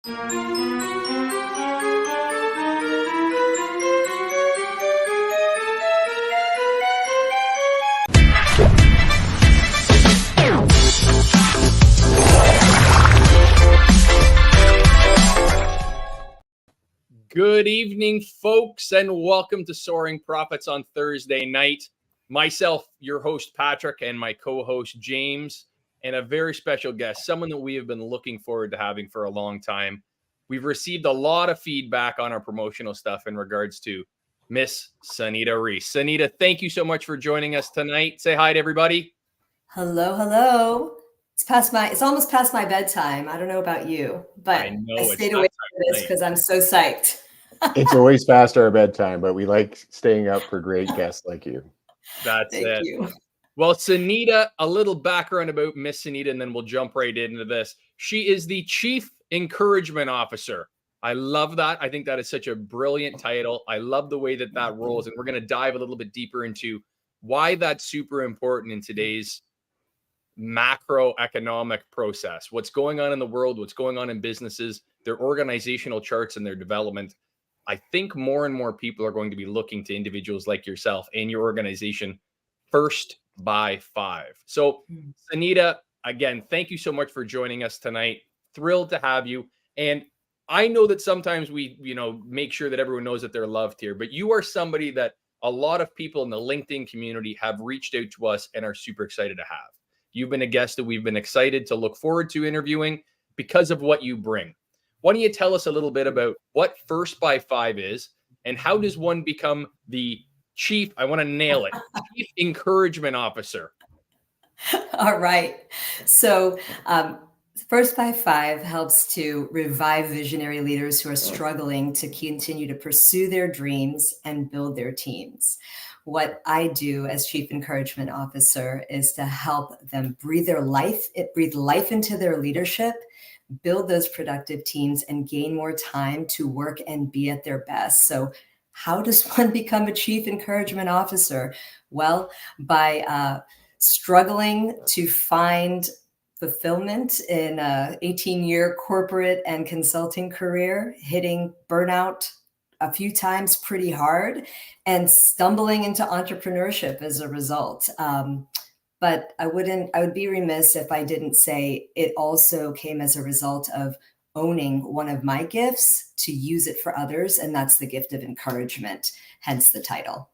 Good evening, folks, and welcome to Soaring Profits on Thursday night. Myself, your host, Patrick, and my co-host, James, and a very special guest, someone that we have been looking forward to having for a long time. We've received a lot of feedback on our promotional stuff in regards to Miss Sonita Reese. Sonita, thank you so much for joining us tonight. Say hi to everybody. Hello, hello. It's almost past my bedtime. I don't know about you, but I stayed awake for this because I'm so psyched. It's always past our bedtime, but we like staying up for great guests like you. That's Thank you. Well, Sonita, a little background about Miss Sonita, and then we'll jump right into this. She is the Chief Encouragement Officer. I love that. I think that is such a brilliant title. I love the way that that rolls, and we're going to dive a little bit deeper into why that's super important in today's macroeconomic process. What's going on in the world, what's going on in businesses, their organizational charts and their development. I think more and more people are going to be looking to individuals like yourself and your organization first by 5. So, Sanita, again, thank you so much for joining us tonight. Thrilled to have you. And I know that sometimes we, make sure that everyone knows that they're loved here, but you are somebody that a lot of people in the LinkedIn community have reached out to us and are super excited to have. You've been a guest that we've been excited to look forward to interviewing because of what you bring. Why don't you tell us a little bit about what First by 5 is and how does one become the chief, I want to nail it, Chief Encouragement Officer? All right. So First by 5 helps to revive visionary leaders who are struggling to continue to pursue their dreams and build their teams. What I do as Chief Encouragement Officer is to help them breathe life into their leadership, build those productive teams, and gain more time to work and be at their best. So how does one become a Chief Encouragement Officer? Well, by struggling to find fulfillment in an 18-year corporate and consulting career, hitting burnout a few times pretty hard, and stumbling into entrepreneurship as a result. But I would be remiss if I didn't say it also came as a result of owning one of my gifts to use it for others. And that's the gift of encouragement, hence the title.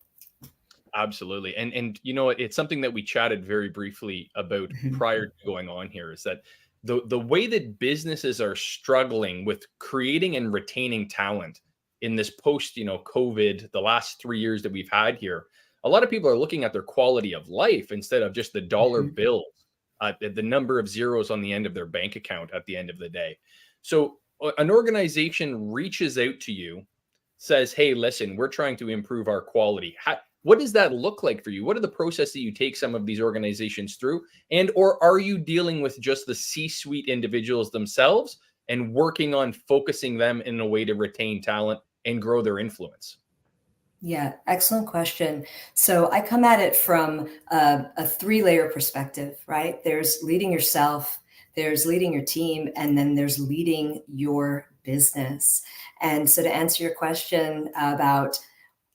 Absolutely. And it's something that we chatted very briefly about prior to going on here, is that the way that businesses are struggling with creating and retaining talent in this post, COVID, the last 3 years that we've had here, a lot of people are looking at their quality of life instead of just the dollar bills, the number of zeros on the end of their bank account at the end of the day. So an organization reaches out to you, says, hey, listen, we're trying to improve our quality. What does that look like for you? What are the processes that you take some of these organizations through? Or are you dealing with just the C-suite individuals themselves and working on focusing them in a way to retain talent and grow their influence? Yeah, excellent question. So I come at it from a 3-layer perspective, right? There's leading yourself, there's leading your team, and then there's leading your business. And so to answer your question about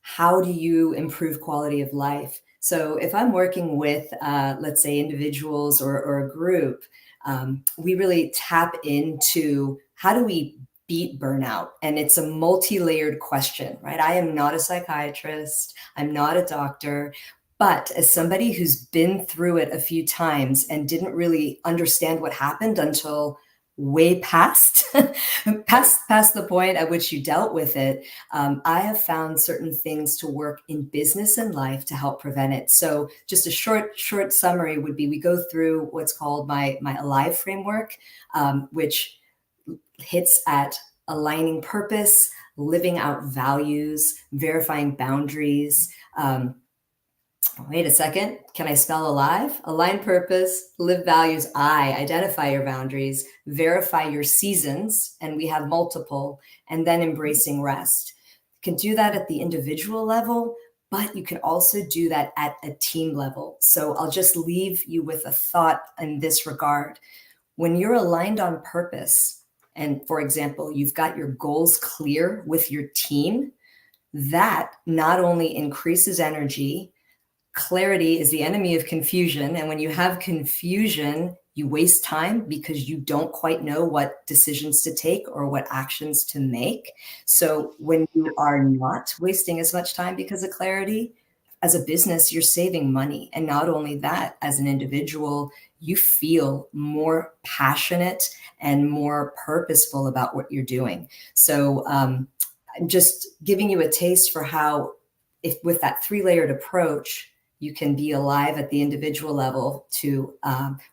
how do you improve quality of life? So if I'm working with, let's say, individuals or a group, we really tap into how do we beat burnout? And it's a multi-layered question, right? I am not a psychiatrist. I'm not a doctor. But as somebody who's been through it a few times and didn't really understand what happened until way past the point at which you dealt with it, I have found certain things to work in business and life to help prevent it. So just a short summary would be, we go through what's called my ALIVE framework, which hits at aligning purpose, living out values, verifying boundaries. Wait a second. Can I spell ALIVE? Align purpose, live values, identify your boundaries, verify your seasons, and we have multiple, and then embracing rest. You can do that at the individual level, but you can also do that at a team level. So I'll just leave you with a thought in this regard. When you're aligned on purpose, and for example, you've got your goals clear with your team, that not only increases energy. Clarity is the enemy of confusion. And when you have confusion, you waste time because you don't quite know what decisions to take or what actions to make. So when you are not wasting as much time because of clarity, as a business, you're saving money. And not only that, as an individual, you feel more passionate and more purposeful about what you're doing. So I'm just giving you a taste for how, if with that 3-layered approach, you can be alive at the individual level to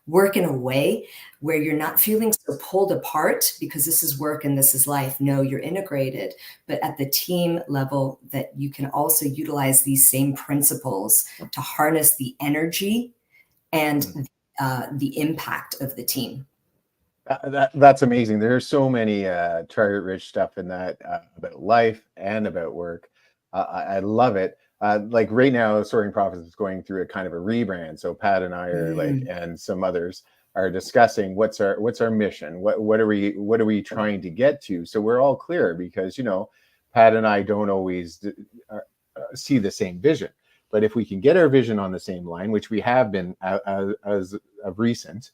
work in a way where you're not feeling so pulled apart because this is work and this is life. No, you're integrated, but at the team level, that you can also utilize these same principles to harness the energy and the impact of the team. That's amazing. There's so many target rich stuff in that about life and about work. I love it. Like right now, Soaring Profits is going through a kind of a rebrand. So Pat and I are like, and some others are discussing what's our mission. What are we trying to get to? So we're all clear because Pat and I don't always see the same vision. But if we can get our vision on the same line, which we have been as of recent,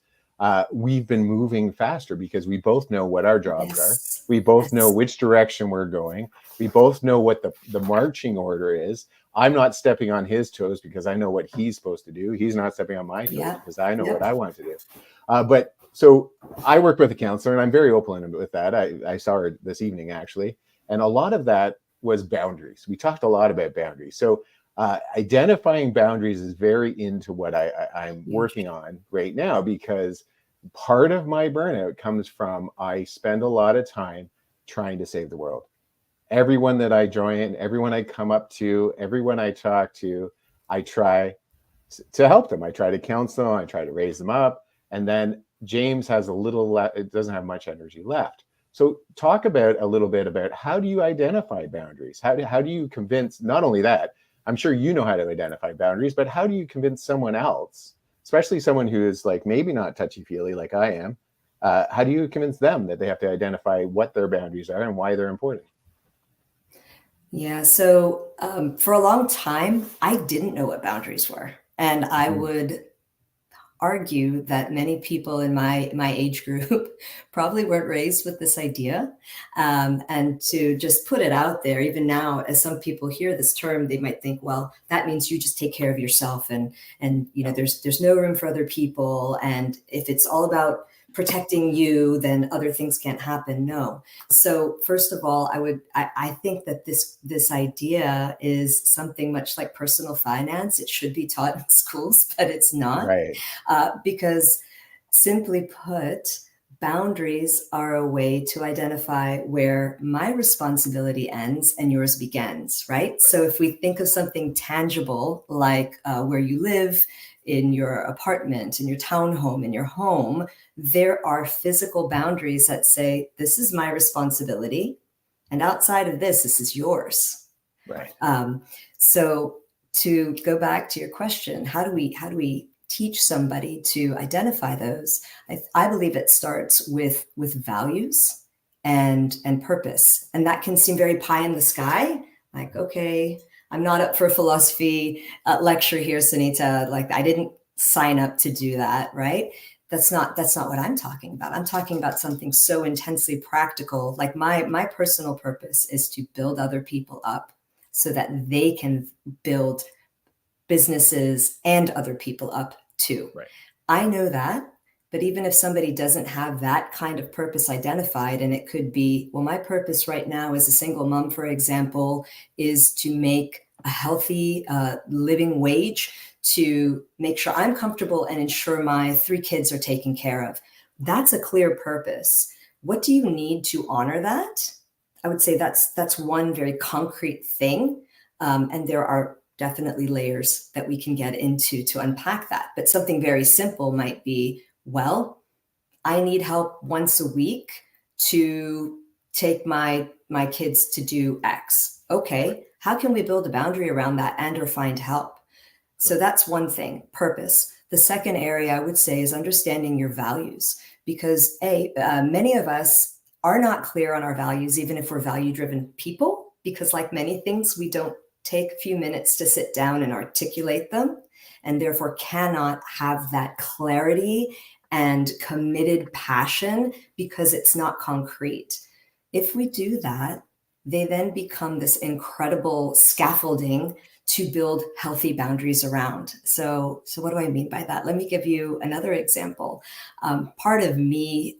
we've been moving faster because we both know what our jobs are. We both know which direction we're going. We both know what the marching order is. I'm not stepping on his toes because I know what he's supposed to do. He's not stepping on my toes because I know what I want to do. But so I work with a counselor, and I'm very open with that. I saw her this evening, actually. And a lot of that was boundaries. We talked a lot about boundaries. So identifying boundaries is very into what I'm working on right now, because part of my burnout comes from I spend a lot of time trying to save the world. Everyone that I join, everyone I come up to, everyone I talk to, I try to help them. I try to counsel them. I try to raise them up. And then James has it doesn't have much energy left. So talk about a little bit about how do you identify boundaries? How do you convince, not only that, I'm sure you know how to identify boundaries, but how do you convince someone else, especially someone who is like maybe not touchy-feely like I am, how do you convince them that they have to identify what their boundaries are and why they're important? Yeah, so for a long time, I didn't know what boundaries were. And I would argue that many people in my age group probably weren't raised with this idea. And to just put it out there, even now, as some people hear this term, they might think, well, that means you just take care of yourself, and there's no room for other people. And if it's all about protecting you, then other things can't happen. No. So first of all, I think that this idea is something much like personal finance. It should be taught in schools, but it's not. Right. Because simply put, boundaries are a way to identify where my responsibility ends and yours begins, right? So if we think of something tangible, like where you live, in your apartment, in your townhome, in your home, there are physical boundaries that say, this is my responsibility, and outside of this is yours. Right. So to go back to your question, how do we teach somebody to identify those? I believe it starts with values and purpose. And that can seem very pie in the sky. Like, okay, I'm not up for a philosophy lecture here, Sanita. Like, I didn't sign up to do that, right? That's not what I'm talking about. I'm talking about something so intensely practical. Like my personal purpose is to build other people up so that they can build businesses and other people up too. Right. I know that, but even if somebody doesn't have that kind of purpose identified, and it could be, well, my purpose right now as a single mom, for example, is to make a healthy living wage, to make sure I'm comfortable and ensure my 3 kids are taken care of. That's a clear purpose. What do you need to honor that? I would say that's one very concrete thing. And there are definitely layers that we can get into to unpack that. But something very simple might be, well, I need help once a week to take my kids to do X. Okay, how can we build a boundary around that and or find help? So that's one thing, purpose. The second area I would say is understanding your values, because many of us are not clear on our values, even if we're value-driven people, because like many things, we don't take a few minutes to sit down and articulate them, and therefore cannot have that clarity and committed passion because it's not concrete. If we do that, they then become this incredible scaffolding to build healthy boundaries around. So what do I mean by that? Let me give you another example. Part of me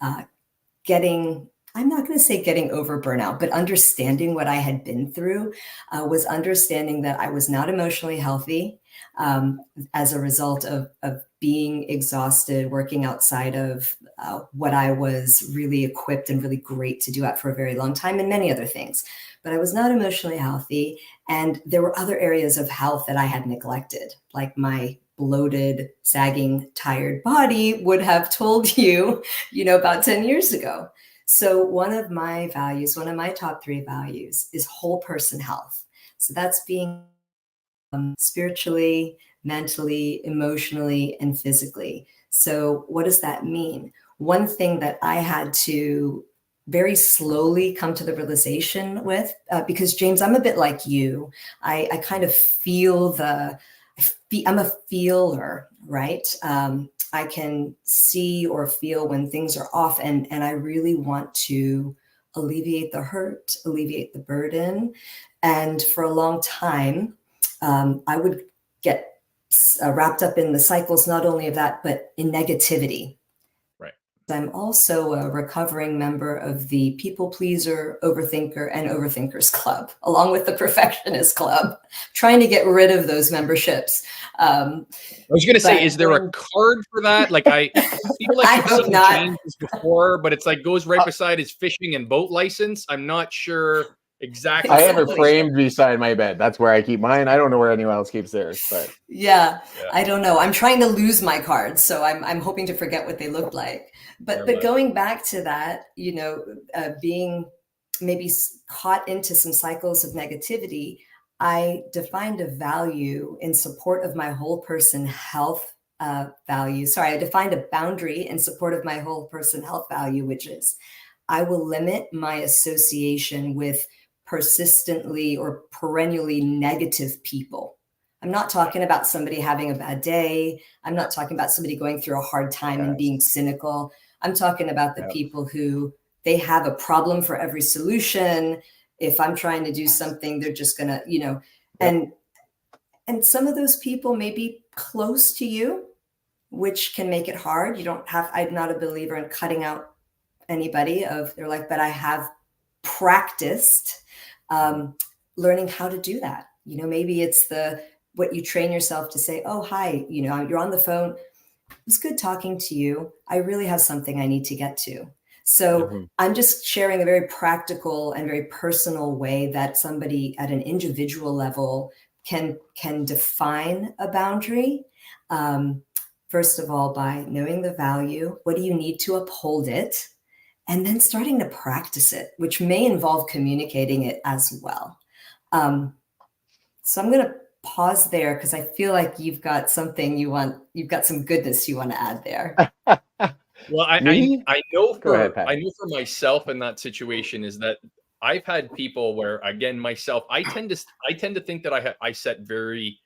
I'm not going to say getting over burnout, but understanding what I had been through was understanding that I was not emotionally healthy as a result of being exhausted, working outside of what I was really equipped and really great to do at for a very long time, and many other things. But I was not emotionally healthy. And there were other areas of health that I had neglected, like my bloated, sagging, tired body would have told you, about 10 years ago. So one of my values, one of my top 3 values is whole person health. So that's being spiritually, mentally, emotionally, and physically. So what does that mean? One thing that I had to very slowly come to the realization with, because James, I'm a bit like you. I kind of I'm a feeler, right? I can see or feel when things are off, and I really want to alleviate the hurt, alleviate the burden. And for a long time, I would get wrapped up in the cycles, not only of that, but in negativity. Right. I'm also a recovering member of the People Pleaser, Overthinker, and Overthinkers Club, along with the Perfectionist Club, trying to get rid of those memberships. I was going to say, is there a card for that? Like, I feel like I I've hope seen not. changes before, but it's like goes right beside his fishing and boat license. I'm not sure exactly. I have it Exactly. framed beside my bed. That's where I keep mine. I don't know where anyone else keeps theirs, but Yeah, I don't know. I'm trying to lose my cards, so I'm hoping to forget what they look like. But going back to that, being maybe caught into some cycles of negativity, I defined a value in support of my whole person health value. Sorry, I defined a boundary in support of my whole person health value, which is I will limit my association with persistently or perennially negative people. I'm not talking about somebody having a bad day. I'm not talking about somebody going through a hard time and being cynical. I'm talking about the people who they have a problem for every solution. If I'm trying to do something, they're just gonna, and some of those people may be close to you, which can make it hard. I'm not a believer in cutting out anybody of their life, but I have practiced learning how to do that. Maybe it's what you train yourself to say, oh, hi, you're on the phone. It's good talking to you. I really have something I need to get to. So I'm just sharing a very practical and very personal way that somebody at an individual level can define a boundary. First of all, by knowing the value, what do you need to uphold it? And then starting to practice it, which may involve communicating it as well. So I'm going to pause there because I feel like you've got some goodness you want to add there. Well, I know I know for myself in that situation is that I've had people where, again, myself, I tend to think that I set very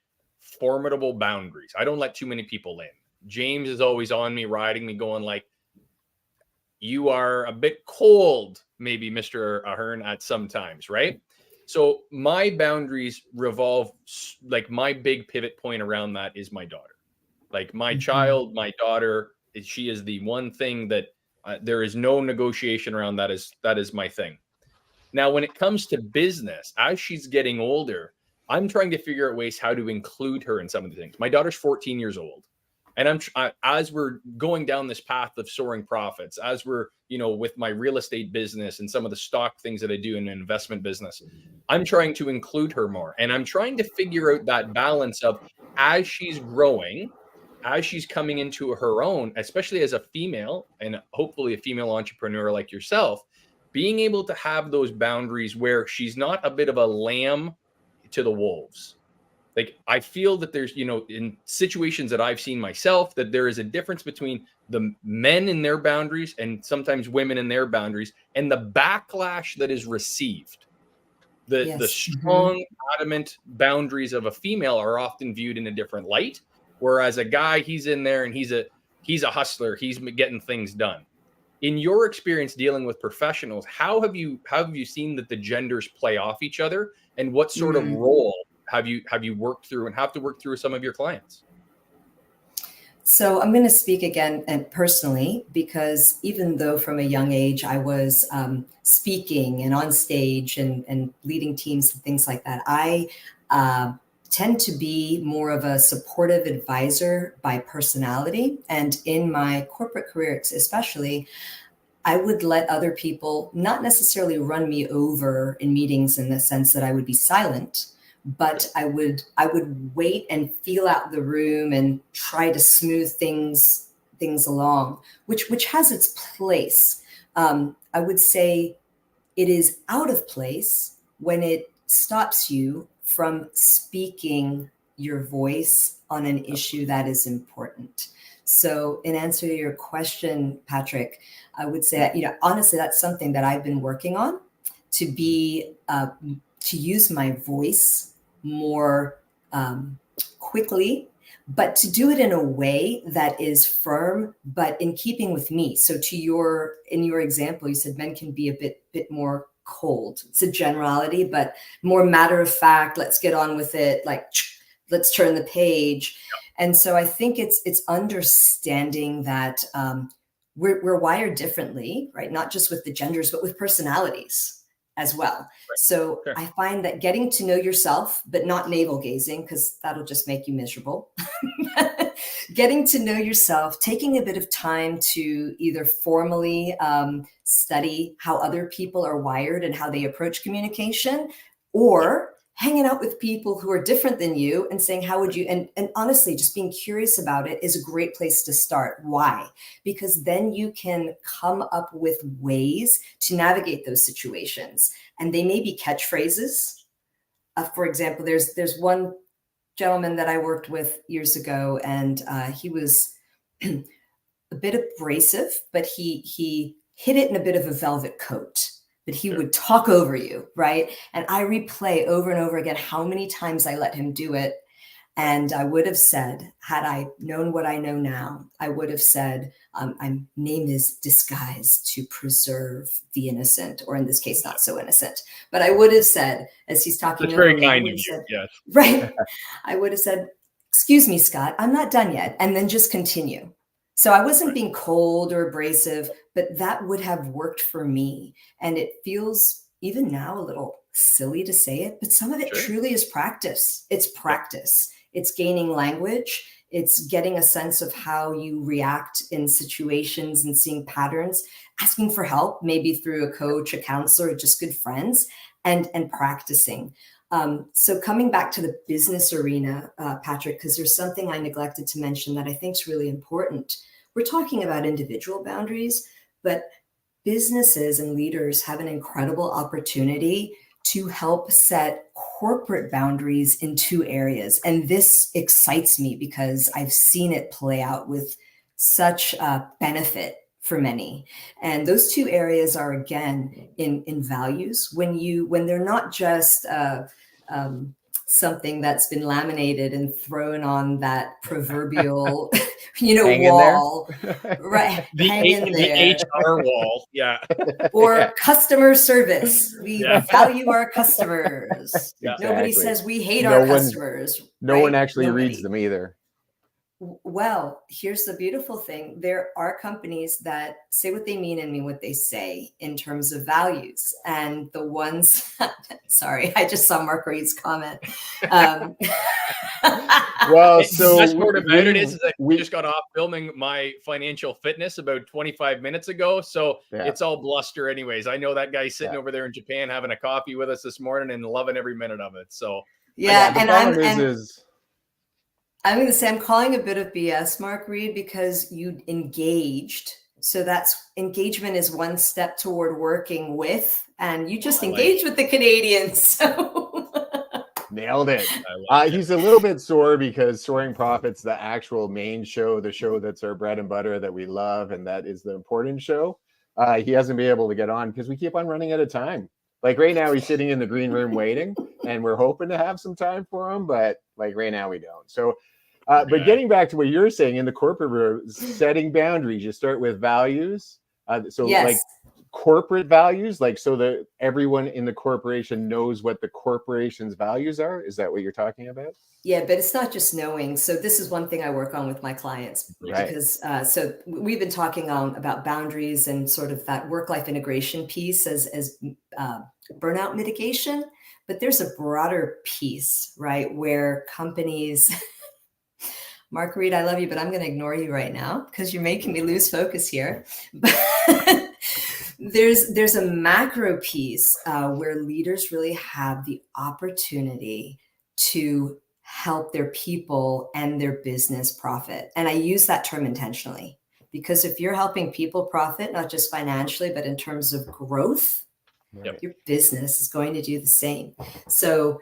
formidable boundaries. I don't let too many people in. James is always on me, riding me, going like, you are a bit cold, maybe, Mr. Ahern, at some times, right? So my boundaries revolve, like my big pivot point around that is my daughter. Like my child, my daughter, she is the one thing that there is no negotiation around. That is my thing. Now, when it comes to business, as she's getting older, I'm trying to figure out ways how to include her in some of the things. My daughter's 14 years old. And as we're going down this path of soaring profits, as we're, with my real estate business and some of the stock things that I do in an investment business, I'm trying to include her more. And I'm trying to figure out that balance of, as she's growing, as she's coming into her own, especially as a female and hopefully a female entrepreneur like yourself, being able to have those boundaries where she's not a bit of a lamb to the wolves. Like, I feel that there's, in situations that I've seen myself, that there is a difference between the men in their boundaries and sometimes women in their boundaries, and the backlash that is received. The Yes. strong, adamant boundaries of a female are often viewed in a different light, whereas a guy, he's in there and he's a hustler, he's getting things done. In your experience dealing with professionals, how have you seen that the genders play off each other, and what sort of role have you worked through and have to work through with some of your clients? So I'm going to speak again and personally, because even though from a young age I was speaking and on stage and leading teams and things like that, I tend to be more of a supportive advisor by personality. And in my corporate career, especially, I would let other people not necessarily run me over in meetings in the sense that I would be silent, but I would wait and feel out the room and try to smooth things along, which has its place. I would say it is out of place when it stops you from speaking your voice on an issue that is important. So in answer to your question, Patrick, I would say, honestly, that's something that I've been working on, to use my voice more quickly, but to do it in a way that is firm, but in keeping with me. So in your example, you said men can be a bit more cold. It's a generality, but more matter of fact, let's get on with it. Like, let's turn the page. And so I think it's understanding that we're wired differently, right? Not just with the genders, but with personalities as well. Right. So sure. I find that getting to know yourself, but not navel gazing, because that'll just make you miserable. Getting to know yourself, taking a bit of time to either formally study how other people are wired and how they approach communication, or hanging out with people who are different than you and saying, how would you, and honestly, just being curious about it is a great place to start. Why? Because then you can come up with ways to navigate those situations. And they may be catchphrases. For example, there's one gentleman that I worked with years ago, and he was a bit abrasive, but he hid it in a bit of a velvet coat. But he would talk over you, right? And I replay over and over again how many times I let him do it. And I would have said, had I known what I know now, I would have said, my name is disguise to preserve the innocent, or in this case, not so innocent. But I would have said, as he's talking That's over very me, kind of you, yes. Right. I would have said, excuse me, Scott, I'm not done yet. And then just continue. So I wasn't being cold or abrasive, but that would have worked for me. And it feels even now a little silly to say it, but some of it truly is practice. It's practice. It's gaining language. It's getting a sense of how you react in situations and seeing patterns, asking for help, maybe through a coach, a counselor, or just good friends, and practicing. So coming back to the business arena, Patrick, because there's something I neglected to mention that I think is really important. We're talking about individual boundaries, but businesses and leaders have an incredible opportunity to help set corporate boundaries in two areas. And this excites me because I've seen it play out with such benefit for many. And those two areas are, again, in values. When they're not just something that's been laminated and thrown on that provalwall, right? The HR wall, yeah. Or customer service. We value our customers. Exactly. Nobody says we hate our customers. No one actually reads them either. Well, here's the beautiful thing. There are companies that say what they mean and mean what they say in terms of values. And the ones, sorry, I just saw Mark Reed's comment. Well, the so best part about it is that we just got off filming my financial fitness about 25 minutes ago. So it's all bluster anyways. I know that guy's sitting over there in Japan having a coffee with us this morning and loving every minute of it. So I'm going to say I'm calling a bit of BS, Mark Reed, because you engaged. So that's engagement is one step toward working with, and you just engaged with the Canadians. So Nailed it. I like it. He's a little bit sore because Soaring Profits, the actual main show, the show that's our bread and butter that we love, and that is the important show. He hasn't been able to get on because we keep on running out of time. Like right now, he's sitting in the green room waiting, and we're hoping to have some time for him, but like right now we don't. So, but getting back to what you're saying in the corporate world, setting boundaries, you start with values. So Yes. like corporate values, like so that everyone in the corporation knows what the corporation's values are. Is that what you're talking about? Yeah, but it's not just knowing. So this is one thing I work on with my clients Right. because so we've been talking about boundaries and sort of that work-life integration piece as burnout mitigation. But there's a broader piece, right, where companies, Marguerite, I love you, but I'm going to ignore you right now because you're making me lose focus here. There's a macro piece where leaders really have the opportunity to help their people and their business profit. And I use that term intentionally because if you're helping people profit, not just financially, but in terms of growth, Right. your business is going to do the same. So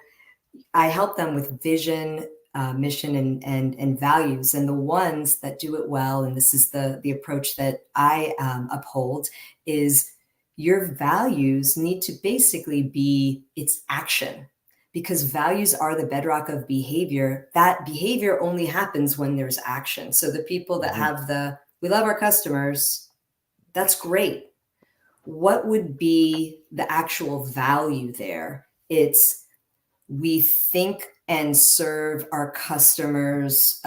I help them with vision, mission, and values. And the ones that do it well, and this is the approach that I uphold, is your values need to basically be its action, because values are the bedrock of behavior. That behavior only happens when there's action. So the people that have we love our customers, that's great. What would be the actual value there? It's we think and serve our customers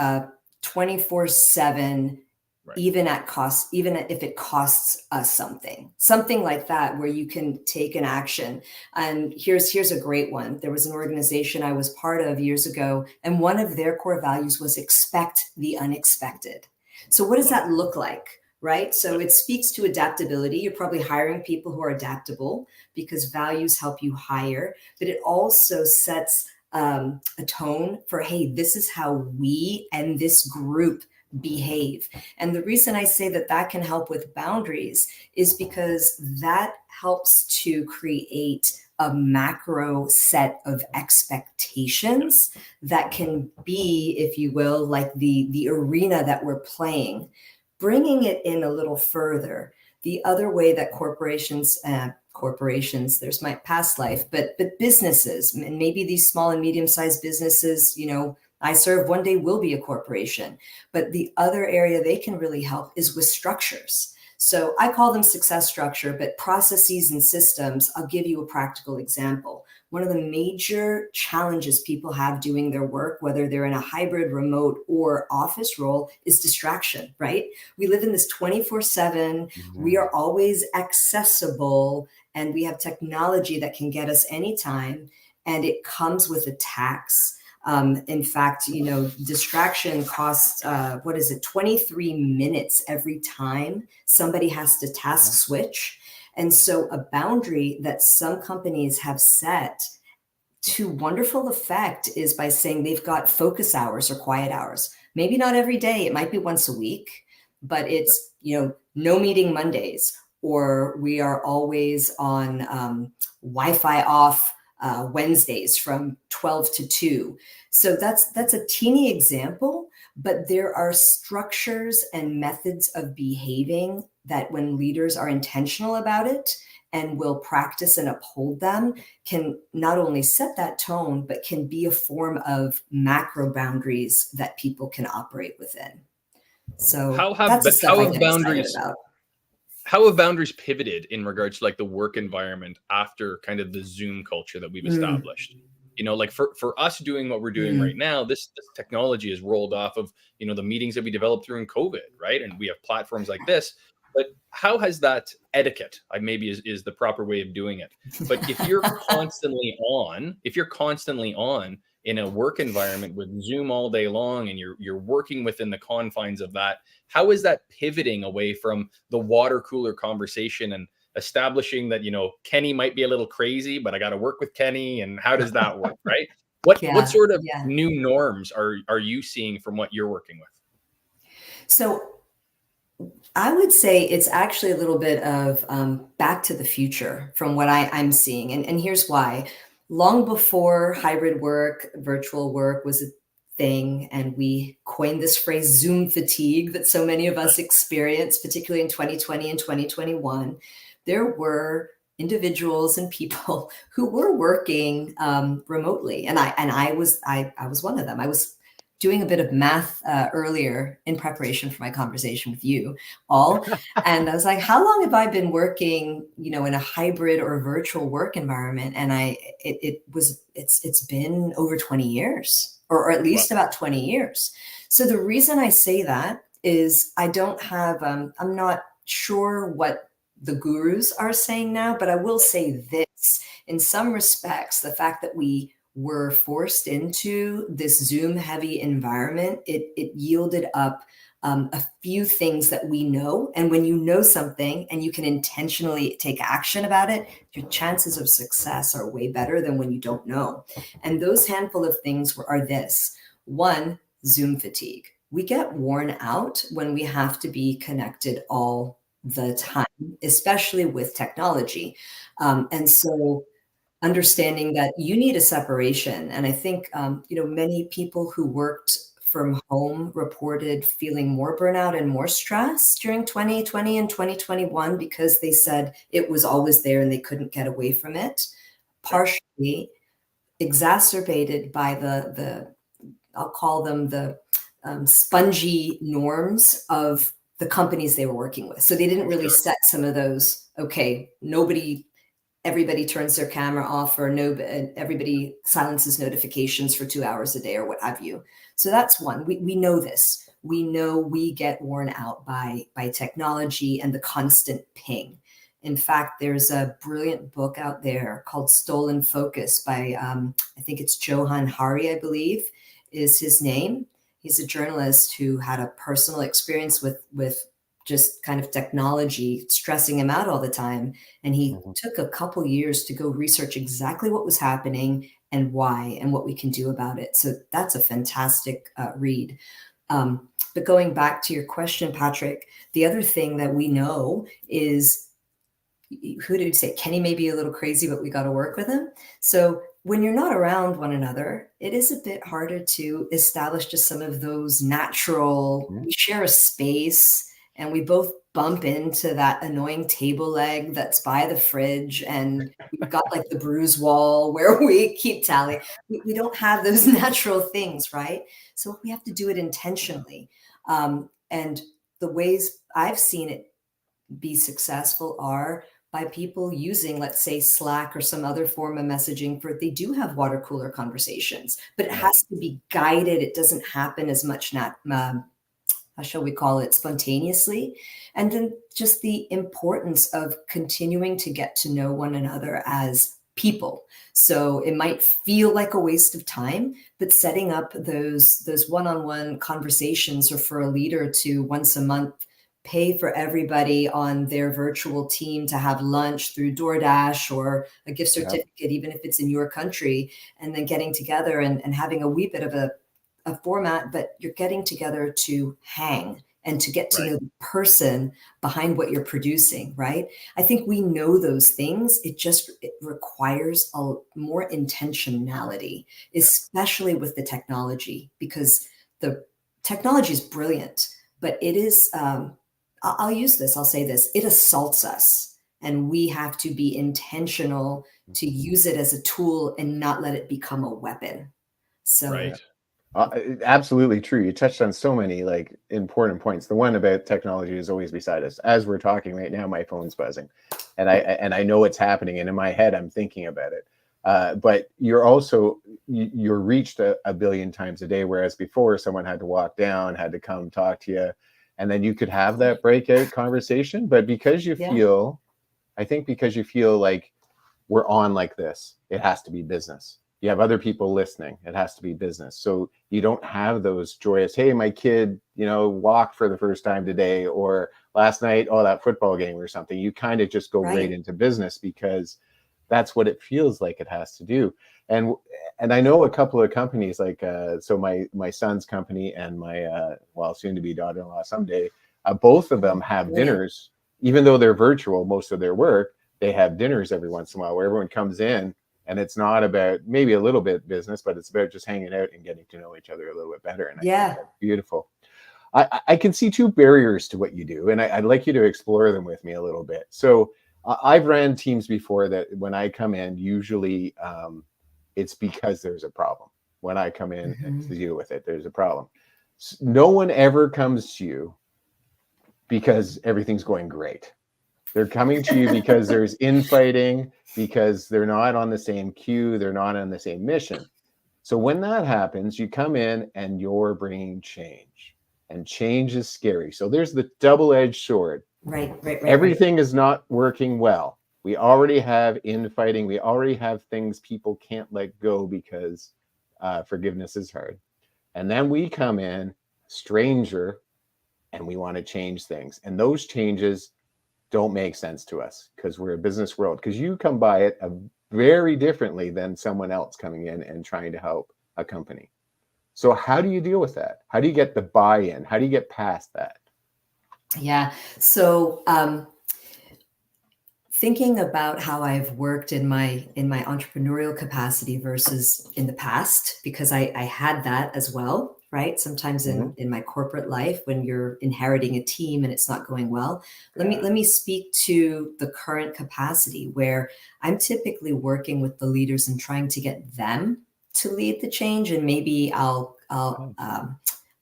24/7, Right. even at cost, even if it costs us something like that, where you can take an action. And here's a great one. There was an organization I was part of years ago, and one of their core values was expect the unexpected. So what does that look like? Right. So it speaks to adaptability. You're probably hiring people who are adaptable because values help you hire, but it also sets a tone for, hey, this is how we and this group behave. And the reason I say that can help with boundaries is because that helps to create a macro set of expectations that can be, if you will, like the arena that we're playing. Bringing it in a little further, the other way that corporations, there's my past life, but businesses, and maybe these small and medium-sized businesses, I serve one day will be a corporation. But the other area they can really help is with structures. So I call them success structure, but processes and systems, I'll give you a practical example. One of the major challenges people have doing their work, whether they're in a hybrid, remote, or office role, is distraction, right? We live in this 24/7. We are always accessible, and we have technology that can get us anytime, and it comes with a tax. In fact, distraction costs, 23 minutes every time somebody has to task switch. And so a boundary that some companies have set to wonderful effect is by saying they've got focus hours or quiet hours. Maybe not every day, it might be once a week, but it's, no meeting Mondays, or we are always on Wi-Fi off Wednesdays from 12 to 2. So that's a teeny example, but there are structures and methods of behaving that when leaders are intentional about it and will practice and uphold them, can not only set that tone, but can be a form of macro boundaries that people can operate within. So that's the stuff I get excited about. How have boundaries pivoted in regards to like the work environment after kind of the Zoom culture that we've established? Like for us doing what we're doing right now, this technology is rolled off of, the meetings that we developed during COVID, right? And we have platforms like this. But how has that etiquette, maybe is the proper way of doing it. But if you're constantly on in a work environment with Zoom all day long, and you're working within the confines of that, how is that pivoting away from the water cooler conversation and establishing that, Kenny might be a little crazy, but I got to work with Kenny, and how does that work, right? What sort of new norms are you seeing from what you're working with? So I would say it's actually a little bit of back to the future from what I'm seeing. And here's why. long before hybrid work, virtual work was a thing, and we coined this phrase Zoom fatigue that so many of us experienced, particularly in 2020 and 2021, there were individuals and people who were working remotely, and I was one of them. I was doing a bit of math earlier in preparation for my conversation with you all, and I was like, how long have I been working, in a hybrid or virtual work environment? And it's been over 20 years, or at Wow. least about 20 years. So the reason I say that is I don't have, I'm not sure what the gurus are saying now, but I will say this. In some respects, the fact that we were forced into this Zoom heavy environment, it yielded up a few things that we know. And when you know something and you can intentionally take action about it, your chances of success are way better than when you don't know. And those handful of things are this. One, Zoom fatigue. We get worn out when we have to be connected all the time, especially with technology. And so understanding that you need a separation. And I think, many people who worked from home reported feeling more burnout and more stress during 2020 and 2021 because they said it was always there and they couldn't get away from it, partially exacerbated by the I'll call them the spongy norms of the companies they were working with. So they didn't really Sure. set some of those, okay, everybody turns their camera off, or everybody silences notifications for 2 hours a day or what have you. So that's one. We know this. We know we get worn out by technology and the constant ping. In fact, there's a brilliant book out there called Stolen Focus by, I think it's Johan Hari, I believe, is his name. He's a journalist who had a personal experience with just kind of technology stressing him out all the time. And he took a couple years to go research exactly what was happening and why and what we can do about it. So that's a fantastic read. But going back to your question, Patrick, the other thing that we know is, who did you say? Kenny may be a little crazy, but we got to work with him. So when you're not around one another, it is a bit harder to establish just some of those natural, we share a space and we both bump into that annoying table leg that's by the fridge, and we've got like the bruise wall where we keep tally. We don't have those natural things, right? So we have to do it intentionally. And the ways I've seen it be successful are by people using, let's say, Slack or some other form of messaging they do have water cooler conversations, but it has to be guided. It doesn't happen as much, how shall we call it, spontaneously. And then just the importance of continuing to get to know one another as people. So it might feel like a waste of time, but setting up those one-on-one conversations, or for a leader to once a month pay for everybody on their virtual team to have lunch through DoorDash or a gift certificate, even if it's in your country, and then getting together and having a wee bit of a format, but you're getting together to hang and to get to know the person behind what you're producing, right? I think we know those things. It requires a more intentionality, especially with the technology, because the technology is brilliant, but it is, I'll say this, it assaults us, and we have to be intentional to use it as a tool and not let it become a weapon. So Right. Absolutely true. You touched on so many like important points. The one about technology is always beside us. As we're talking right now, my phone's buzzing, and I know it's happening, and in my head I'm thinking about it. But you're reached a billion times a day, whereas before someone had to walk down, had to come talk to you, and then you could have that breakout conversation. But because you feel, I think because you feel like we're on like this, it has to be business. You have other people listening, it has to be business. So you don't have those joyous, hey, my kid, walked for the first time today, or last night, oh, that football game or something. You kind of just go right into business because that's what it feels like it has to do. And I know a couple of companies like, so my son's company and my, soon to be daughter-in-law someday, both of them have dinners, even though they're virtual, most of their work, they have dinners every once in a while where everyone comes in And it's not about maybe a little bit business, but it's about just hanging out and getting to know each other a little bit better. And I think Yeah. that's beautiful. I can see two barriers to what you do, and I'd like you to explore them with me a little bit. So I've ran teams before that when I come in, usually it's because there's a problem. When I come in to deal with it, there's a problem. No one ever comes to you because everything's going great. They're coming to you because there's infighting, because they're not on the same queue, they're not on the same mission. So when that happens, you come in and you're bringing change, and change is scary. So there's the double-edged sword. Right. Everything is not working well. We already have infighting. We already have things people can't let go because forgiveness is hard. And then we come in, stranger, and we want to change things. And those changes don't make sense to us because we're a business world. Because you come by it very differently than someone else coming in and trying to help a company. So how do you deal with that? How do you get the buy-in? How do you get past that? Yeah. So thinking about how I've worked in my entrepreneurial capacity versus in the past, because I had that as well, right? Sometimes in my corporate life, when you're inheriting a team and it's not going well, let me speak to the current capacity where I'm typically working with the leaders and trying to get them to lead the change. And maybe I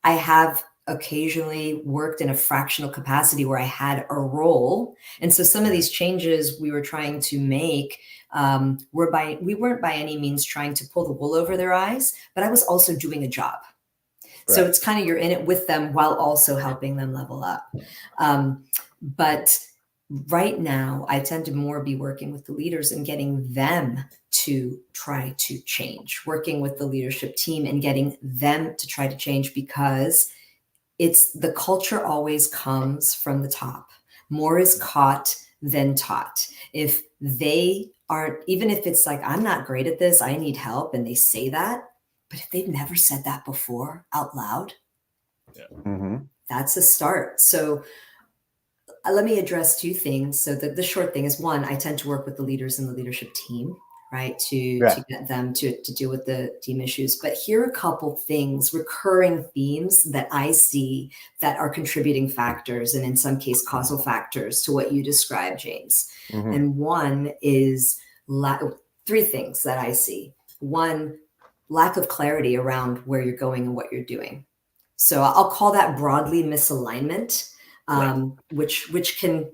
have occasionally worked in a fractional capacity where I had a role. And so some of these changes we were trying to make we weren't by any means trying to pull the wool over their eyes, but I was also doing a job. Right. So it's kind of, you're in it with them while also helping them level up. But right now I tend to more be working with the leaders and getting them to try to change, working with the leadership team and getting them to try to change, because it's the culture always comes from the top. More is caught than taught. If they aren't, even if it's like, I'm not great at this, I need help, and they say that, but if they've never said that before out loud, that's a start. So let me address two things. So the short thing is, one, I tend to work with the leaders and the leadership team, right? To get them to deal with the team issues. But here are a couple things, recurring themes that I see that are contributing factors, and in some case causal factors to what you described, James. And one is three things that I see. One, lack of clarity around where you're going and what you're doing. So I'll call that broadly misalignment, which can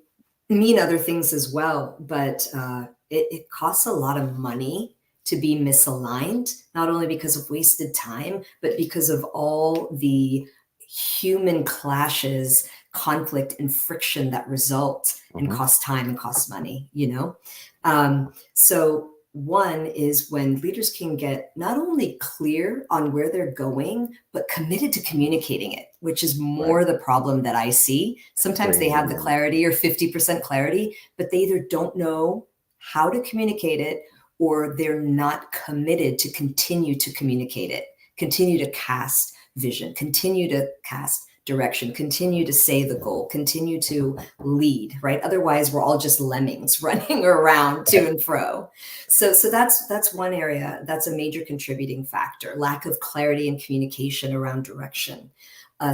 mean other things as well, but it costs a lot of money to be misaligned, not only because of wasted time, but because of all the human clashes, conflict, and friction that result and cost time and cost money, So one is when leaders can get not only clear on where they're going, but committed to communicating it, which is more the problem that I see. Sometimes they have the clarity or 50% clarity, but they either don't know how to communicate it, or they're not committed to continue to communicate it, continue to cast vision, continue to cast direction, continue to say the goal, continue to lead, right? Otherwise, we're all just lemmings running around to and fro. So that's one area that's a major contributing factor, lack of clarity and communication around direction.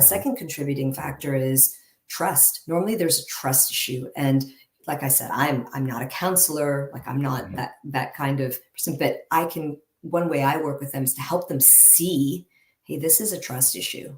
Second contributing factor is trust. Normally there's a trust issue. And like I said, I'm not a counselor, like I'm not that kind of person, but one way I work with them is to help them see, hey, this is a trust issue.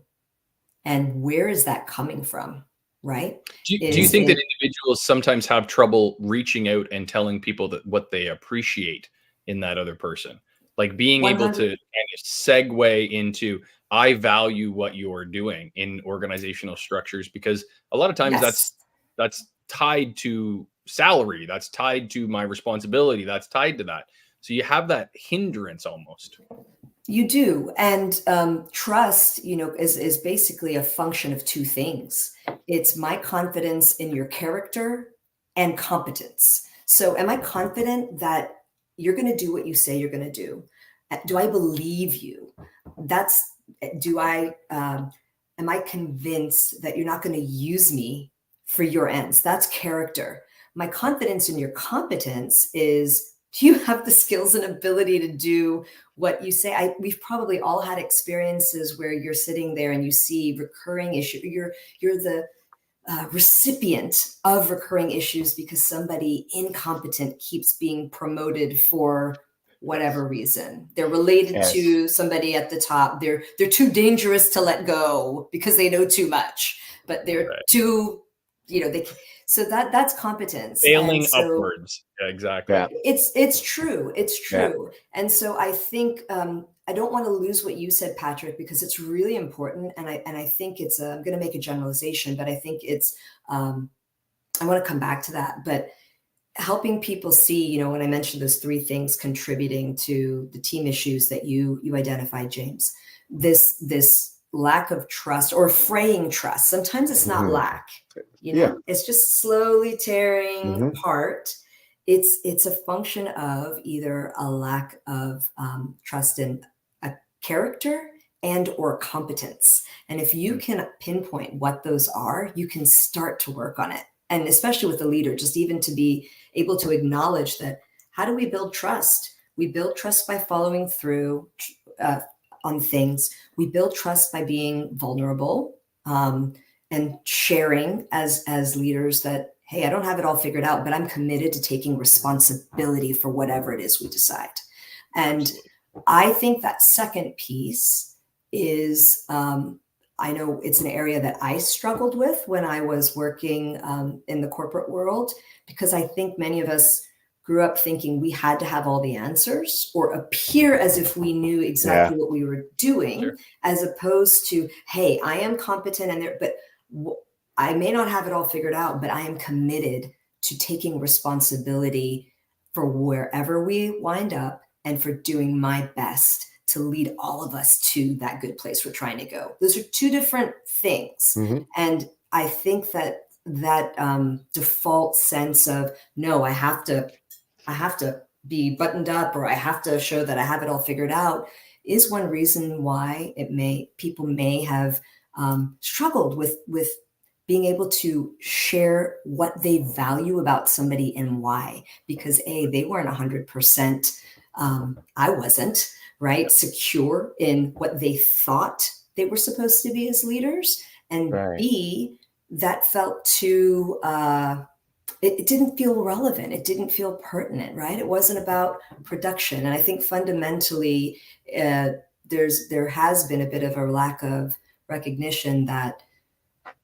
And where is that coming from, right? Do you think that individuals sometimes have trouble reaching out and telling people that what they appreciate in that other person? Like being 100%. Able to kind of segue into, I value what you're doing in organizational structures, because a lot of times that's tied to salary, that's tied to my responsibility, that's tied to that. So you have that hindrance almost. You do. And trust, is basically a function of two things. It's my confidence in your character and competence. So am I confident that you're going to do what you say you're going to do? Do I believe you? Am I convinced that you're not going to use me for your ends? That's character. My confidence in your competence is, Do you have the skills and ability to do what you say? We've probably all had experiences where you're sitting there and you see recurring issue. You're the recipient of recurring issues because somebody incompetent keeps being promoted for whatever reason. They're related to somebody at the top. They're too dangerous to let go because they know too much, but they're too, so that's competence. Failing upwards. Yeah, exactly. Yeah. It's true. It's true. Yeah. And so I think, I don't want to lose what you said, Patrick, because it's really important. And I think it's, I'm going to make a generalization, but I think it's, I want to come back to that, but helping people see, when I mentioned those 3 things contributing to the team issues that you identified, James, this lack of trust or fraying trust. Sometimes it's not lack, it's just slowly tearing apart. It's a function of either a lack of trust in a character and or competence. And if you can pinpoint what those are, you can start to work on it. And especially with the leader, just even to be able to acknowledge that, how do we build trust? We build trust by following through on things. We build trust by being vulnerable and sharing as leaders that, hey, I don't have it all figured out, but I'm committed to taking responsibility for whatever it is we decide. And I think that second piece is, I know it's an area that I struggled with when I was working in the corporate world, because I think many of us grew up thinking we had to have all the answers or appear as if we knew exactly what we were doing, as opposed to, hey, I am competent but I may not have it all figured out, but I am committed to taking responsibility for wherever we wind up and for doing my best to lead all of us to that good place we're trying to go. Those are 2 different things. And I think that default sense of, no, I have to be buttoned up, or I have to show that I have it all figured out, is one reason why people may have struggled with being able to share what they value about somebody and why, because they weren't 100%. I wasn't. Right? Secure in what they thought they were supposed to be as leaders. And B, that felt too, it didn't feel relevant. It didn't feel pertinent, right? It wasn't about production. And I think fundamentally, there has been a bit of a lack of recognition that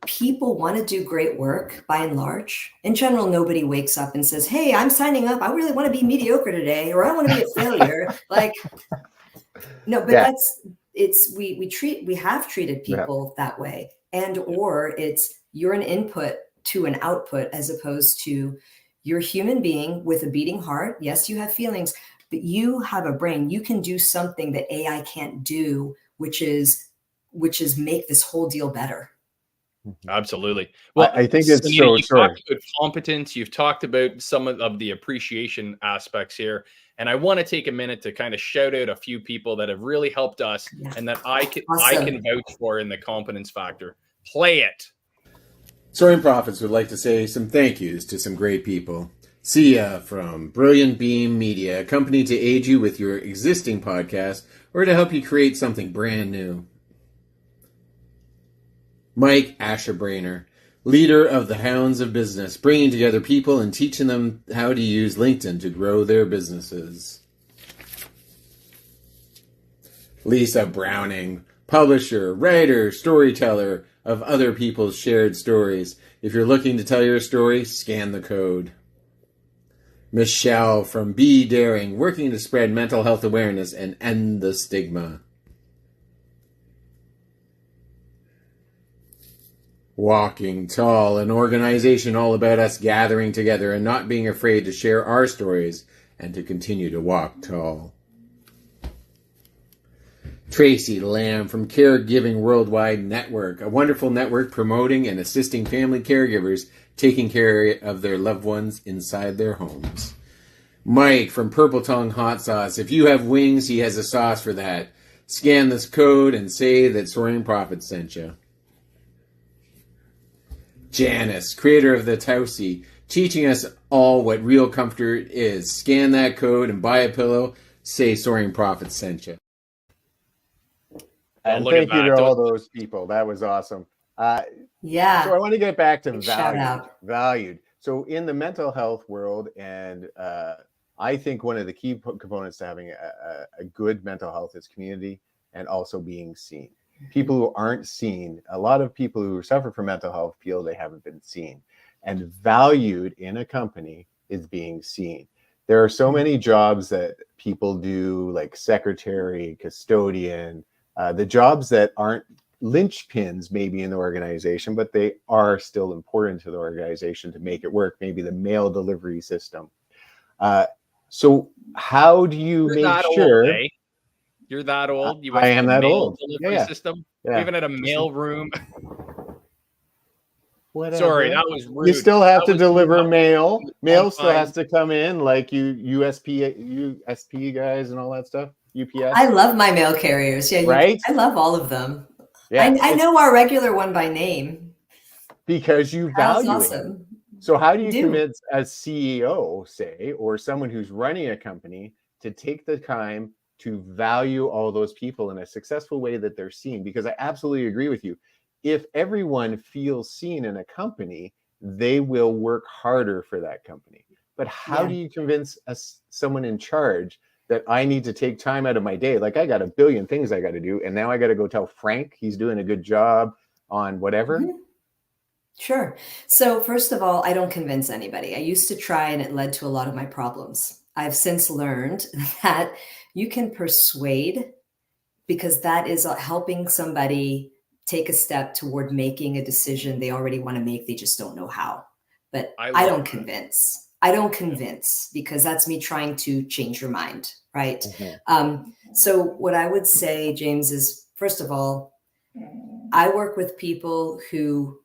people want to do great work by and large. In general, nobody wakes up and says, hey, I'm signing up. I really want to be mediocre today, or I want to be a failure. No, but we have treated people that way, and or it's you're an input to an output, as opposed to you're a human being with a beating heart. Yes, you have feelings, but you have a brain. You can do something that AI can't do, which is make this whole deal better. Absolutely. Well, I think it's Sonita, so you've talked about competence. You've talked about some of the appreciation aspects here. And I want to take a minute to kind of shout out a few people that have really helped us and that I can vouch for in the competence factor. Play it. Soaring Profits would like to say some thank yous to some great people. Sia from Brilliant Beam Media, a company to aid you with your existing podcast or to help you create something brand new. Mike Asherbrainer, leader of the Hounds of Business, bringing together people and teaching them how to use LinkedIn to grow their businesses. Lisa Browning, publisher, writer, storyteller of other people's shared stories. If you're looking to tell your story, scan the code. Michelle from Be Daring, working to spread mental health awareness and end the stigma. Walking Tall, an organization all about us gathering together and not being afraid to share our stories and to continue to walk tall. Tracy Lamb from Caregiving Worldwide Network, a wonderful network promoting and assisting family caregivers taking care of their loved ones inside their homes. Mike from Purple Tongue Hot Sauce, if you have wings, he has a sauce for that. Scan this code and say that Soaring Profits sent you. Janice, creator of the Tausi, teaching us all what real comfort is. Scan that code and buy a pillow. Say Soaring Profits sent you. Well, And look at thank you that. to all those people. That was awesome. Yeah. So I want to get back to Shout out. valued. So in the mental health world, and I think one of the key components to having a good mental health is community and also being seen. People who aren't seen, a lot of people who suffer from mental health feel they haven't been seen. And valued in a company is being seen. There are so many jobs that people do, like secretary, custodian, the jobs that aren't linchpins maybe in the organization, but they are still important to the organization to make it work. Maybe the mail delivery system. So how do you You're make that sure? old, eh? You're that old. You I went to am the that mail old. delivery Yeah, system. yeah. We even had a mail room. Whatever. Sorry, that was rude. You still have That to was rude. deliver That mail. was Mail long still has time. to come in, like USP guys and all that stuff. UPS. I love my mail carriers. Yeah, Right? I love all of them. Yeah, I know our regular one by name. because you That's value it. awesome. So how do I you do. convince a CEO, say, or someone who's running a company to take the time to value all those people in a successful way that they're seen? Because I absolutely agree with you. If everyone feels seen in a company, they will work harder for that company. But how Yeah. do you convince someone in charge that I need to take time out of my day? Like, I got a billion things I got to do, and now I got to go tell Frank he's doing a good job on whatever. Mhm. Sure. So first of all, I don't convince anybody. I used to try and it led to a lot of my problems. I've since learned that you can persuade, because that is helping somebody take a step toward making a decision they already want to make. They just don't know how. But I I love don't that. convince. I don't convince, because that's me trying to change your mind, right? Mhm. So what I would say, James, is first of all, I work with people who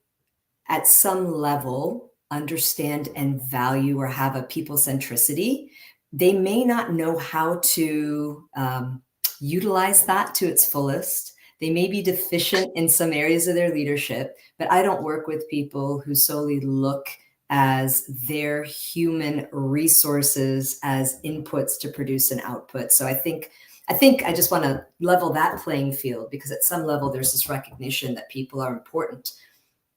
at some level understand and value or have a people centricity. They may not know how to utilize that to its fullest. They may be deficient in some areas of their leadership, but I don't work with people who solely look as their human resources as inputs to produce an output. So I think I just want to level that playing field, because at some level there's this recognition that people are important.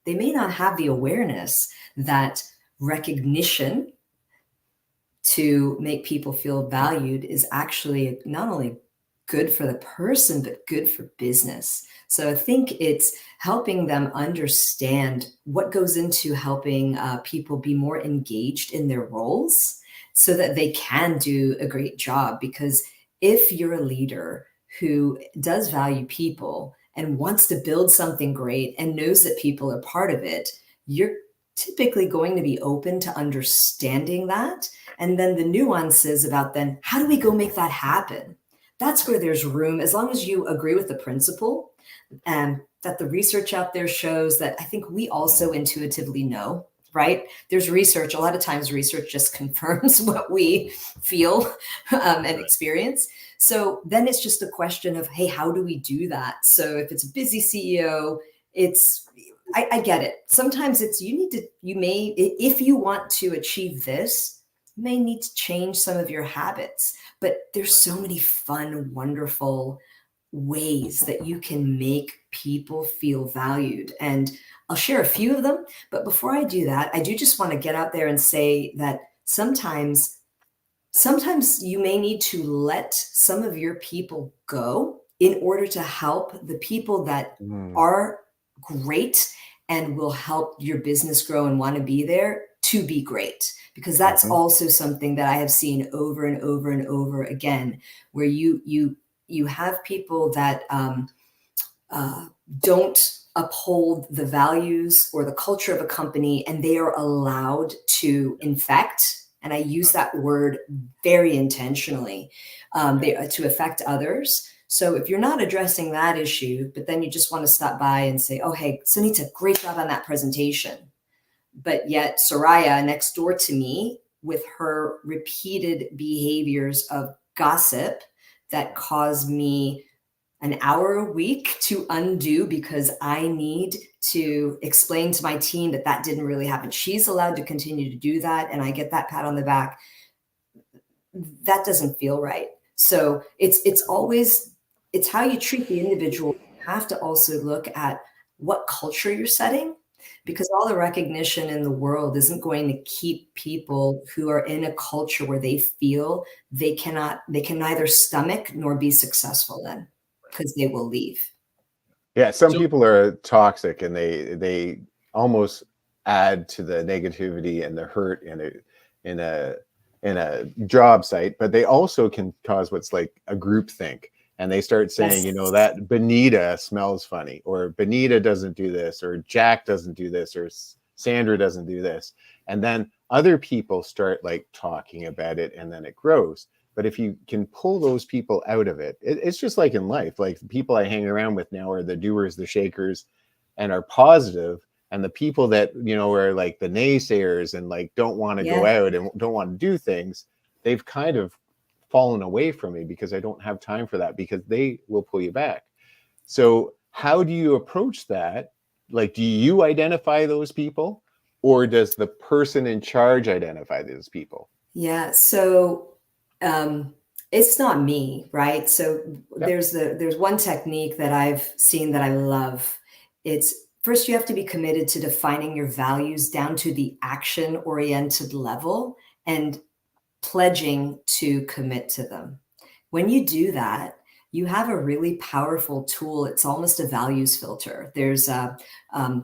They may not have the awareness that recognition to make people feel valued is actually not only good for the person, but good for business. So I think it's helping them understand what goes into helping people be more engaged in their roles so that they can do a great job. Because if you're a leader who does value people and wants to build something great and knows that people are part of it, you're typically going to be open to understanding that. And then the nuances about then, how do we go make that happen? That's where there's room, as long as you agree with the principle and that the research out there shows that I think we also intuitively know, right? There's research. A lot of times research just confirms what we feel and experience. So then it's just a question of, hey, how do we do that? So if it's a busy CEO, I get it. Sometimes if you want to achieve this, you may need to change some of your habits. But there's so many fun, wonderful ways that you can make people feel valued. And I'll share a few of them. But before I do that, I do just want to get out there and say that sometimes you may need to let some of your people go in order to help the people that are great and will help your business grow and want to be there to be great. Because that's also something that I have seen over and over and over again, where you have people that don't uphold the values or the culture of a company, and they are allowed to infect. And I use that word very intentionally, to affect others. So if you're not addressing that issue, but then you just want to stop by and say, oh, hey, Sonita, great job on that presentation. But yet Soraya next door to me, with her repeated behaviors of gossip that cause me an hour a week to undo because I need to explain to my team that that didn't really happen. She's allowed to continue to do that, and I get that pat on the back. That doesn't feel right. So it's always, it's how you treat the individual. You have to also look at what culture you're setting, because all the recognition in the world isn't going to keep people who are in a culture where they feel they can neither stomach nor be successful in, because they will leave. Yeah, some So people are toxic, and they almost add to the negativity and the hurt in a in a job site, but they also can cause what's like a group think. And they start saying, you know, Yes. that Benita smells funny, or Benita doesn't do this, or Jack doesn't do this, or Sandra doesn't do this. And then other people start like talking about it, and then it grows. But if you can pull those people out of it, it's just like in life. Like the people I hang around with now are the doers, the shakers, and are positive. And the people that, you know, are like the naysayers and like don't want to go Yeah. out and don't want to do things, they've kind of fallen away from me because I don't have time for that, because they will pull you back. So how do you approach that? Like, do you identify those people, or does the person in charge identify those people? Yeah. So it's not me, right? So Yep. there's one technique that I've seen that I love. It's first, you have to be committed to defining your values down to the action oriented level and pledging to commit to them. When you do that, you have a really powerful tool. It's almost a values filter. There's a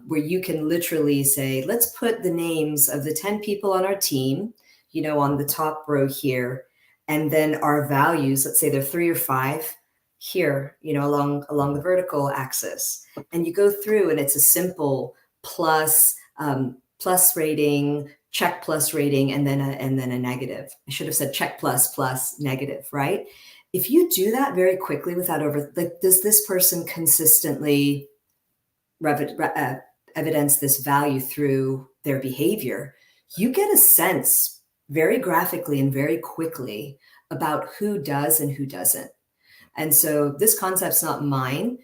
where you can literally say, let's put the names of the 10 people on our team, you know, on the top row here, and then our values, let's say they're 3 or 5 here, you know, along the vertical axis. And you go through, and it's a simple plus, plus rating, check plus rating, and then a negative. I should have said check plus negative, right? If you do that very quickly without like, does this person consistently evidence this value through their behavior? You get a sense very graphically and very quickly about who does and who doesn't. And so this concept's not mine.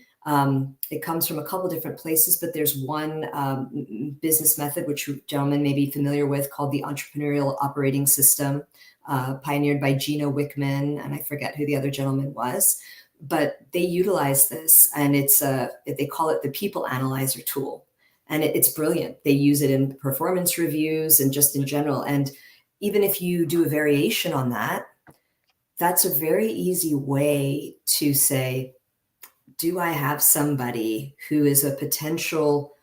It comes from a couple different places, but there's one business method, which you gentlemen may be familiar with, called the entrepreneurial operating system, pioneered by Gino Wickman, and I forget who the other gentleman was, but they utilize this, and they call it the people analyzer tool. And it's brilliant. They use it in performance reviews and just in general. And even if you do a variation on that, that's a very easy way to say, do I have somebody who is a potential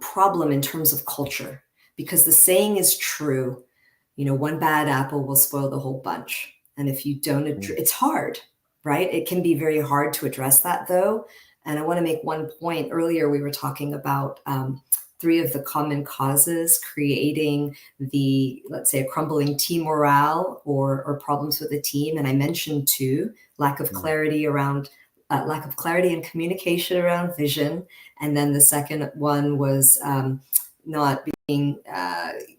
problem in terms of culture? Because the saying is true, you know, one bad apple will spoil the whole bunch. And if you don't, it's hard, right? It can be very hard to address that, though. And I want to make one point. Earlier, we were talking about 3 of the common causes creating let's say, a crumbling team morale or problems with a team. And I mentioned 2: lack of clarity and communication around vision. And then the second one was not being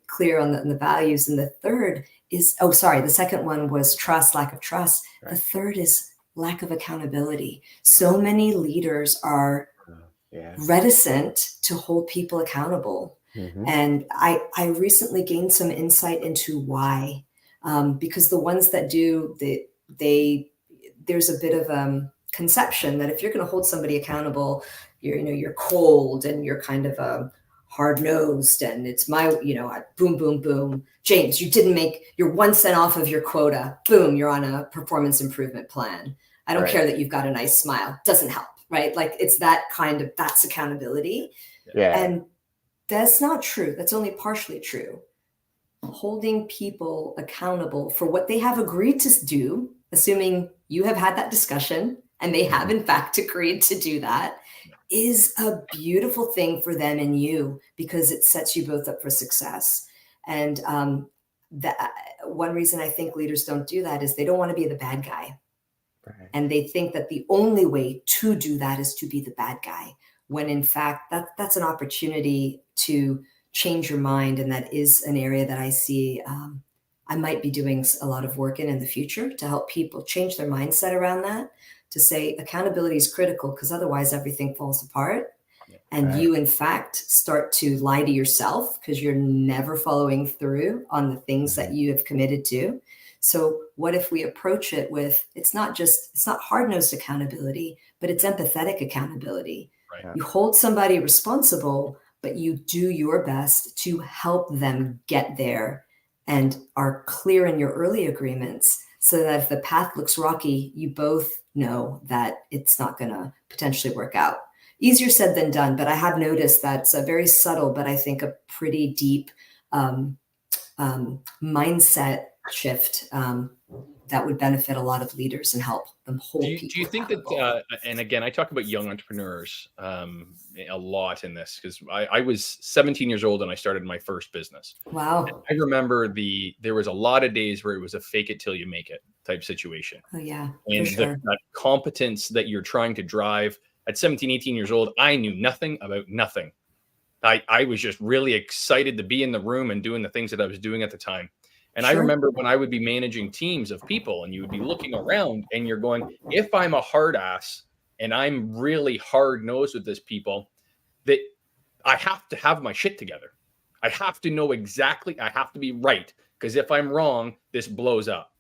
clear on the values. And the third is, the second one was lack of trust. Right. The third is lack of accountability. So many leaders are reticent to hold people accountable. Mm-hmm. And I recently gained some insight into why, because the ones that do, there's a bit of conception that if you're going to hold somebody accountable, you're cold and you're kind of hard-nosed, and it's boom, boom, boom. James, you're 1 cent off of your quota. Boom, you're on a performance improvement plan. I don't care that you've got a nice smile. Doesn't help, right? Like, it's that's accountability. Yeah. And that's not true. That's only partially true. Holding people accountable for what they have agreed to do, assuming you have had that discussion and they have in fact agreed to do that, is a beautiful thing for them and you, because it sets you both up for success. And that one reason I think leaders don't do that is they don't want to be the bad guy. Right. And they think that the only way to do that is to be the bad guy, when in fact that's an opportunity to change your mind. And that is an area that I see I might be doing a lot of work in the future to help people change their mindset around that, to say accountability is critical because otherwise everything falls apart. And Right. you, in fact, start to lie to yourself because you're never following through on the things that you have committed to. So what if we approach it with, it's not hard-nosed accountability, but it's empathetic accountability. Right. Yeah. You hold somebody responsible, but you do your best to help them get there and are clear in your early agreements so that if the path looks rocky, you both know that it's not going to potentially work out. Easier said than done, but I have noticed that's a very subtle, but I think a pretty deep mindset shift that would benefit a lot of leaders and help them hold Do people you think accountable. that, and again, I talk about young entrepreneurs a lot in this because I was 17 years old and I started my first business. Wow. I remember there was a lot of days where it was a fake it till you make it type situation. Oh, yeah, for And sure. that competence that you're trying to drive at 17, 18 years old, I knew nothing about nothing. I was just really excited to be in the room and doing the things that I was doing at the time. And I Sure. remember when I would be managing teams of people and you would be looking around and you're going, if I'm a hard ass and I'm really hard nosed with this people, that I have to have my shit together. I have to know exactly, I have to be right. Because if I'm wrong, this blows up.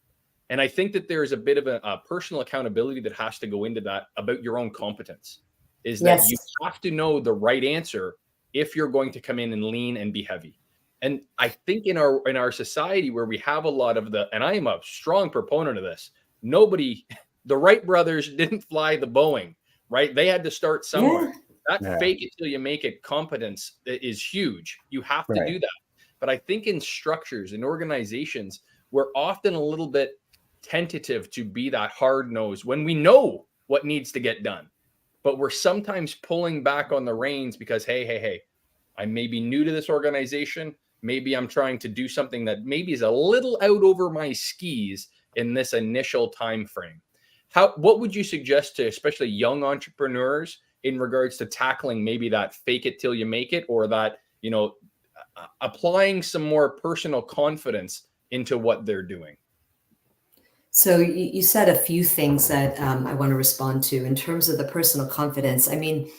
And I think that there's a bit of a personal accountability that has to go into that about your own competence, is that Yes. you have to know the right answer if you're going to come in and lean and be heavy. And I think in our society where we have a lot of and I am a strong proponent of this, the Wright brothers didn't fly the Boeing, right? They had to start somewhere. Yeah. That fake it till you make it competence is huge. You have to Right. do that. But I think in structures and organizations, we're often a little bit tentative to be that hard nose when we know what needs to get done. But we're sometimes pulling back on the reins because, hey, I may be new to this organization. Maybe I'm trying to do something that maybe is a little out over my skis in this initial time frame. What would you suggest to especially young entrepreneurs in regards to tackling maybe that fake it till you make it, or that, applying some more personal confidence into what they're doing? So you said a few things that I want to respond to in terms of the personal confidence. I mean,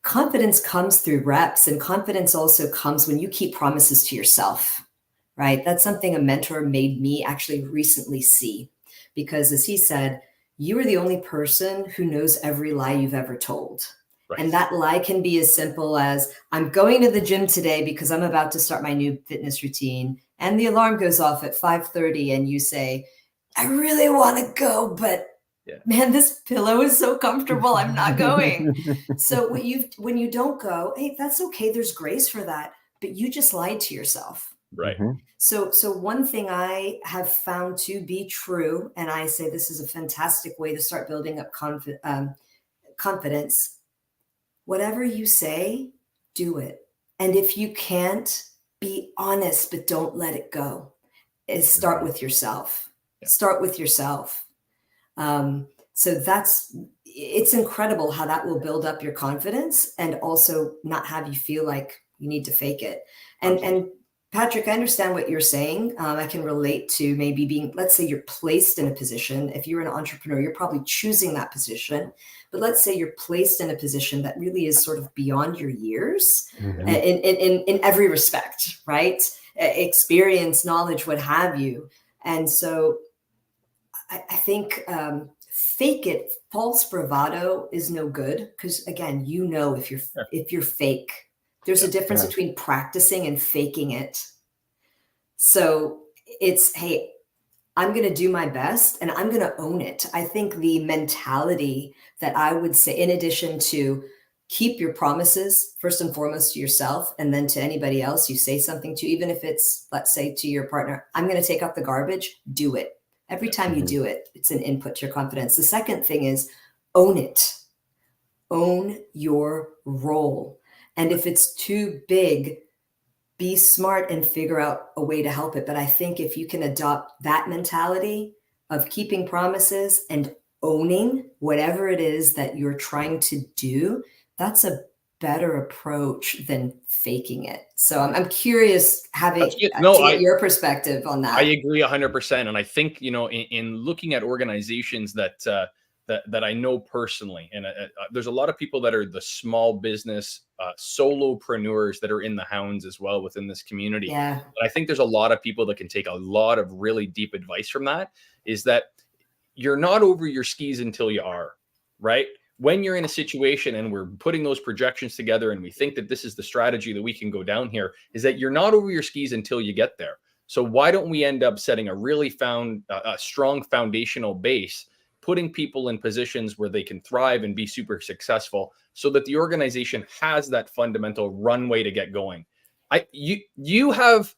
confidence comes through reps, and confidence also comes when you keep promises to yourself, right? That's something a mentor made me actually recently see, because as he said, you are the only person who knows every lie you've ever told. Right. And that lie can be as simple as, I'm going to the gym today because I'm about to start my new fitness routine. And the alarm goes off at 5:30 and you say, I really want to go, but man, this pillow is so comfortable. I'm not going. So when you don't go, hey, that's okay. There's grace for that, but you just lied to yourself. Right. Mhm. So one thing I have found to be true, and I say this is a fantastic way to start building up confidence. Whatever you say, do it. And if you can't, be honest, but don't let it go. Start with yourself. Start with yourself. So it's incredible how that will build up your confidence and also not have you feel like you need to fake it. And Patrick, I understand what you're saying. I can relate to maybe let's say you're placed in a position. If you're an entrepreneur, you're probably choosing that position. But let's say you're placed in a position that really is sort of beyond your years in every respect, right? Experience, knowledge, what have you. And so I think fake it, false bravado is no good, because again, if you're fake, there's a difference between practicing and faking it. So it's, hey, I'm going to do my best and I'm going to own it. I think the mentality that I would say, in addition to keep your promises first and foremost to yourself, and then to anybody else you say something to, even if it's, let's say, to your partner, I'm going to take out the garbage, do it. Every time you do it, it's an input to your confidence. The second thing is own it. Own your role. And if it's too big, be smart and figure out a way to help it. But I think if you can adopt that mentality of keeping promises and owning whatever it is that you're trying to do, that's a better approach than faking it. So I'm curious That's having good. No, to get your perspective on I that. agree 100%. And I think, in looking at organizations that I know personally, and there's a lot of people that are the small business solopreneurs that are in the hounds as well within this community. Yeah. But I think there's a lot of people that can take a lot of really deep advice from that, is that you're not over your skis until you are, right? When you're in a situation and we're putting those projections together and we think that this is the strategy that we can go down here, is that you're not over your skis until you get there. So why don't we end up setting a really a strong foundational base, putting people in positions where they can thrive and be super successful, so that the organization has that fundamental runway to get going. You have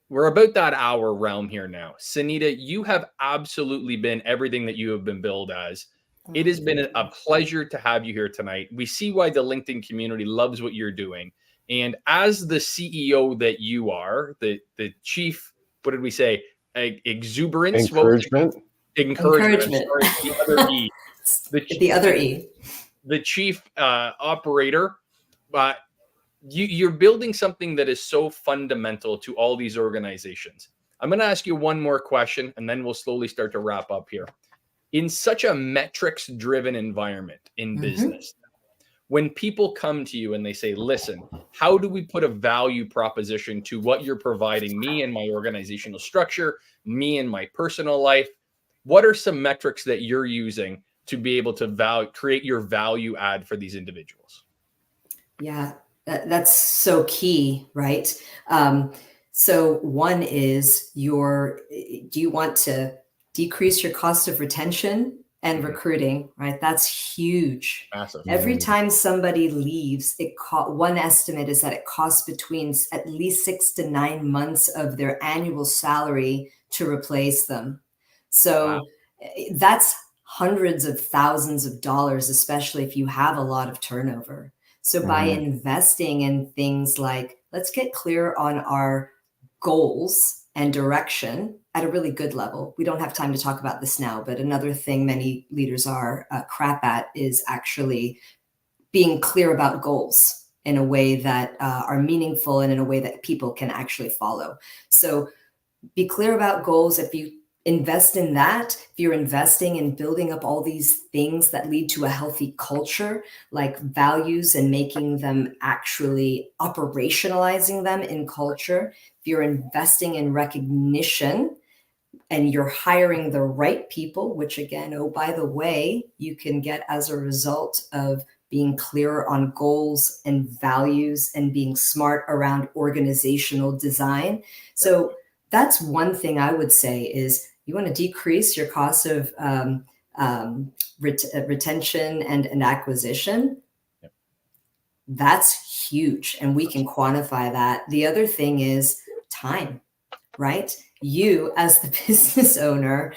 We're about that hour realm here now. Sanita, you have absolutely been everything that you have been billed as. It Oh, has been a pleasure to have you here tonight. We see why the LinkedIn community loves what you're doing. And as the CEO that you are, the chief, what did we say? Exuberance? What was it? Encouragement. Encouragement. I'm encouragement. sorry, the other E. The, The other E. the chief operator. You're building something that is so fundamental to all these organizations. I'm going to ask you one more question, and then we'll slowly start to wrap up here. In such a metrics-driven environment in business, when people come to you and they say, listen, how do we put a value proposition to what you're providing me and my organizational structure, me and my personal life? What are some metrics that you're using to be able to create your value add for these individuals? Yeah, that's so key, right? So one is do you want to decrease your cost of retention and recruiting, right? That's huge. Massive. Every time somebody leaves, one estimate is that it costs between at least 6 to 9 months of their annual salary to replace them. So that's hundreds of thousands of dollars, especially if you have a lot of turnover. So by investing in things like, let's get clear on our goals and direction at a really good level. We don't have time to talk about this now, but another thing many leaders are crap at is actually being clear about goals in a way that are meaningful and in a way that people can actually follow. So be clear about goals. If you invest in that, if you're investing in building up all these things that lead to a healthy culture, like values, and making them actually operationalizing them in culture, if you're investing in recognition and you're hiring the right people, which again, oh, by the way, you can get as a result of being clear on goals and values and being smart around organizational design. So that's one thing I would say is you want to decrease your cost of retention and acquisition. Yep. That's huge. And we can quantify that. The other thing is time, right? You as the business owner,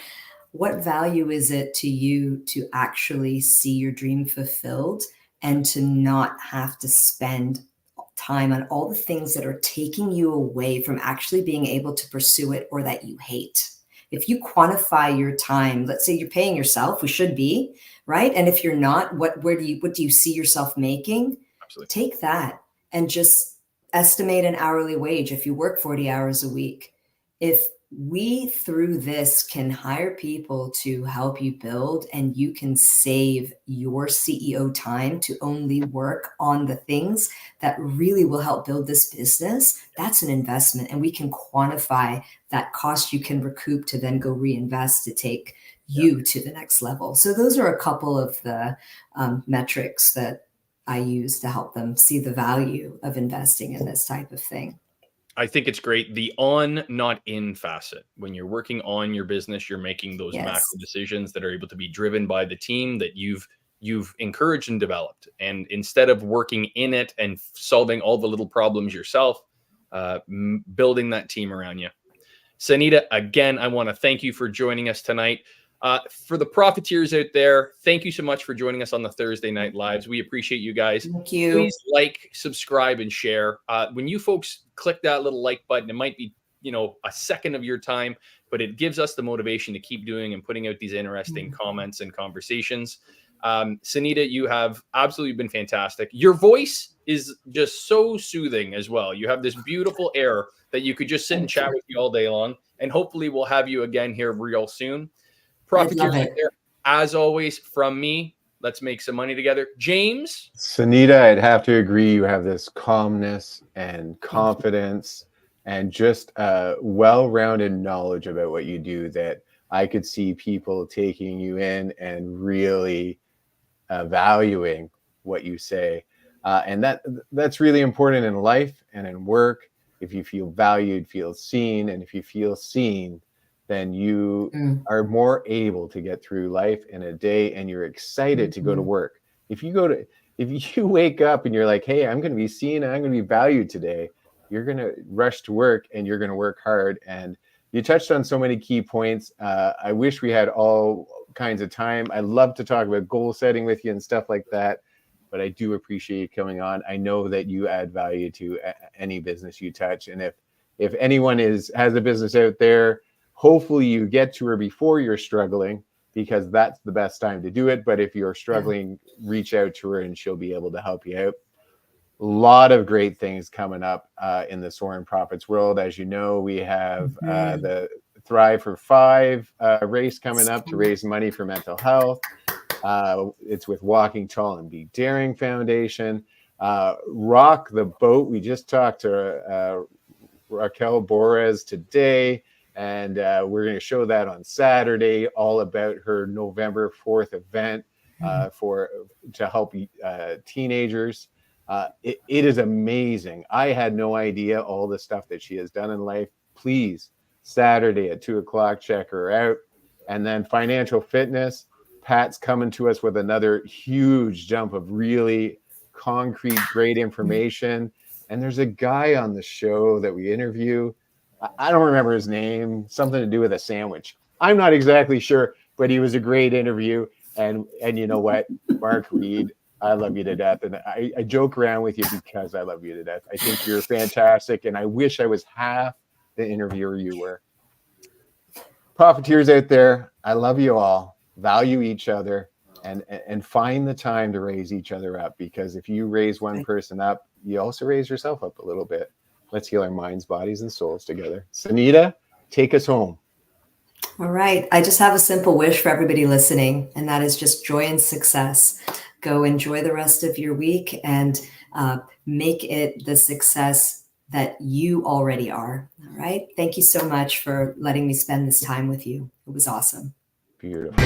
what value is it to you to actually see your dream fulfilled and to not have to spend time on all the things that are taking you away from actually being able to pursue it or that you hate? If you quantify your time, let's say you're paying yourself, we should be, right? And if you're not, what do you see yourself making? Absolutely. Take that and just estimate an hourly wage if you work 40 hours a week. If we, through this, can hire people to help you build, and you can save your CEO time to only work on the things that really will help build this business, that's an investment. And we can quantify that cost you can recoup to then go reinvest to take you to the next level. So those are a couple of the metrics that I use to help them see the value of investing in this type of thing. I think it's great. The on, not in facet. When you're working on your business, you're making those macro decisions that are able to be driven by the team that you've encouraged and developed. And instead of working in it and solving all the little problems yourself, building that team around you. Sanita, again, I want to thank you for joining us tonight. For the profiteers out there, thank you so much for joining us on the Thursday Night Lives. We appreciate you guys. Thank you. Please like, subscribe, and share. When you folks click that little like button, it might be, a second of your time, but it gives us the motivation to keep doing and putting out these interesting comments and conversations. Sanita, you have absolutely been fantastic. Your voice is just so soothing as well. You have this beautiful air that you could just sit and chat with you all day long. And hopefully we'll have you again here real soon. Profiteers out there, as always, from me, let's make some money together. James? Sonita, I'd have to agree. You have this calmness and confidence and just well-rounded knowledge about what you do that I could see people taking you in and really valuing what you say. And that's really important in life and in work. If you feel valued, feel seen, and if you feel seen, then you are more able to get through life in a day, and you're excited to go to work. If you wake up and you're like, hey, I'm going to be seen and I'm going to be valued today, you're going to rush to work and you're going to work hard. And you touched on so many key points. I wish we had all kinds of time. I love to talk about goal setting with you and stuff like that, but I do appreciate you coming on. I know that you add value to any business you touch. And if anyone has a business out there, hopefully you get to her before you're struggling, because that's the best time to do it. But if you're struggling, reach out to her and she'll be able to help you out. A lot of great things coming up in the Soaring Profits world. As you know, we have the Thrive for 5 race coming up to raise money for mental health. It's with Walking Tall and Be Daring Foundation. Rock the Boat. We just talked to Raquel Borres today, and we're going to show that on Saturday, all about her November 4th event to help teenagers. It is amazing. I had no idea all the stuff that she has done in life. Please, Saturday at 2:00, check her out. And then financial fitness. Pat's coming to us with another huge jump of really concrete, great information. And there's a guy on the show that we interview. I don't remember his name, something to do with a sandwich. I'm not exactly sure, but he was a great interview. And you know what, Mark Reed, I love you to death. And I joke around with you because I love you to death. I think you're fantastic. And I wish I was half the interviewer you were. Profiteers out there, I love you all. Value each other and find the time to raise each other up. Because if you raise one person up, you also raise yourself up a little bit. Let's heal our minds, bodies, and souls together. Sanita, take us home. All right. I just have a simple wish for everybody listening, and that is just joy and success. Go enjoy the rest of your week and make it the success that you already are. All right. Thank you so much for letting me spend this time with you. It was awesome. Beautiful.